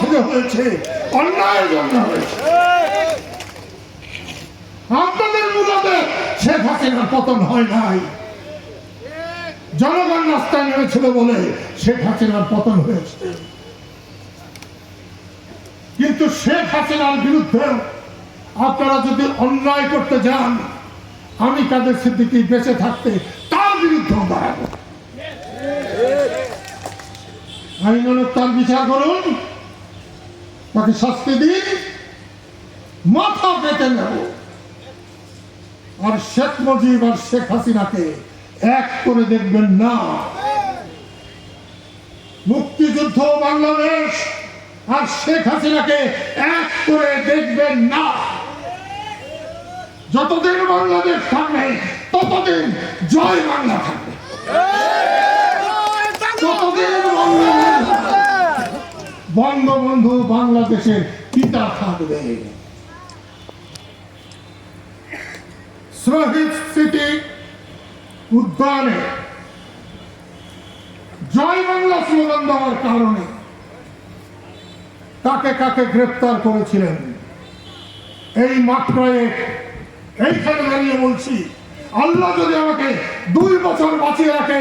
থেকে হয়েছে, অন্যায়ের জন্য হয়েছে। আপনাদের মূলতে শেখ হাসিনার পতন হয় নাই, জনগণ রাস্তায় নেমেছিল বলে শেখ হাসিনার পতন হয়েছে। কিন্তু শেখ হাসিনার বিরুদ্ধে আপনারা যদি অন্যায় করতে যান, আমি কাদের সিদ্দিকী বেঁচে থাকতে তার বিরুদ্ধে দাঁড়াবো। আইনানুগ তার বিচার করুন, তাকে শাস্তি দিন, মাথা পেতে নেব। আর শেখ মুজিব আর শেখ হাসিনাকে এক করে দেখবেন না। মুক্তিযুদ্ধ বাংলাদেশ আর শেখ হাসিনাকে এক করে দেখবেন না। যতদিন বাংলাদেশ থাকবে ততদিন জয় বাংলা থাকবে, ততদিন বঙ্গবন্ধু বাংলাদেশের পিতা থাকবে। শহীদ স্মৃতি উদ্যানে জয় বাংলা স্লোগান দেওয়ার কারণে কাকে কাকে গ্রেফতার করেছিলেন এই মাত্রায় এইখানে দাঁড়িয়ে বলছি, আল্লাহ যদি আমাকে 2 বছর বাঁচিয়ে রাখে,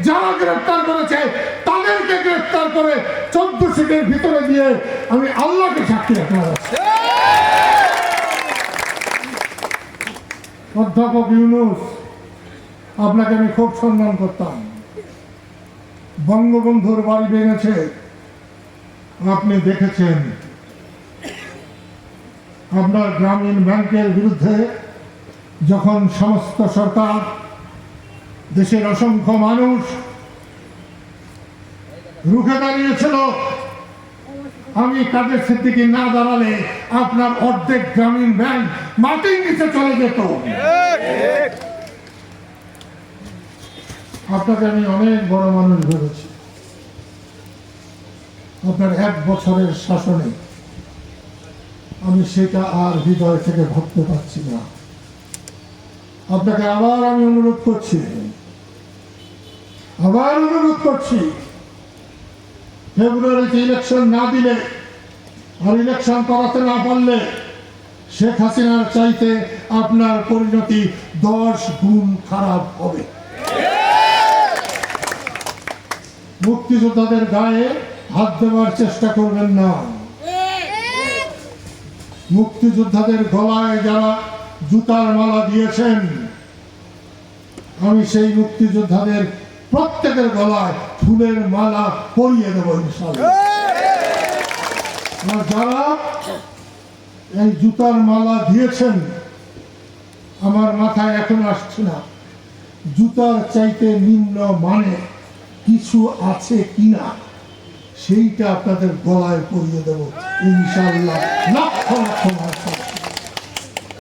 যারা গ্রেফতার করেছে তাদেরকে গ্রেফতার করে 14 সিটের ভিতরে দিয়ে আমি আল্লাহকে সাক্ষী রাখতে যাচ্ছি। অধ্যাপক ইউনূস, আপনাকে আমি খুব সম্মান করতাম। বঙ্গবন্ধুর বাড়ি ভেঙেছে, আপনি দেখেছেন। আপনার গ্রামীণ ব্যাংকের বিরুদ্ধে যখন সমস্ত সরকার, দেশের অসংখ্য মানুষ রুখে দাঁড়িয়েছিল, আমি কাদের সিদ্দিকী না দাঁড়ালে আপনার অর্ধেক গ্রামীণ ব্যাংক মাটির নিচে চলে যেত। আপনাকে আমি অনেক বড় মানুষ ভেবেছি। আপনার 1 বছরের শাসনে আমি সেটা আর হৃদয় থেকে ভাবতে পারছি না। আপনাকে আবার আমি অনুরোধ করছি, ফেব্রুয়ারিতে ইলেকশন না দিলে আর ইলেকশন করাতে না পারলে শেখ হাসিনার চাইতে আপনার পরিণতি 10 গুণ খারাপ হবে। মুক্তিযোদ্ধাদের গায়ে হাত দেওয়ার চেষ্টা করবেন না। মুক্তিযোদ্ধাদের গলায় যারা জুতার মালা দিয়েছেন, আমি সেই মুক্তিযোদ্ধাদের প্রত্যেকের গলায় ফুলের মালা পরিয়ে দেব ইনশাআল্লাহ। আর যারা এই জুতার মালা দিয়েছেন, আমার মাথায় এখন আসছে না জুতার চাইতে নিম্ন মানে কিছু আছে কিনা, সেইটা আপনাদের গলায় পরিয়ে দেব ইনশাআল্লাহ। লক্ষ লক্ষ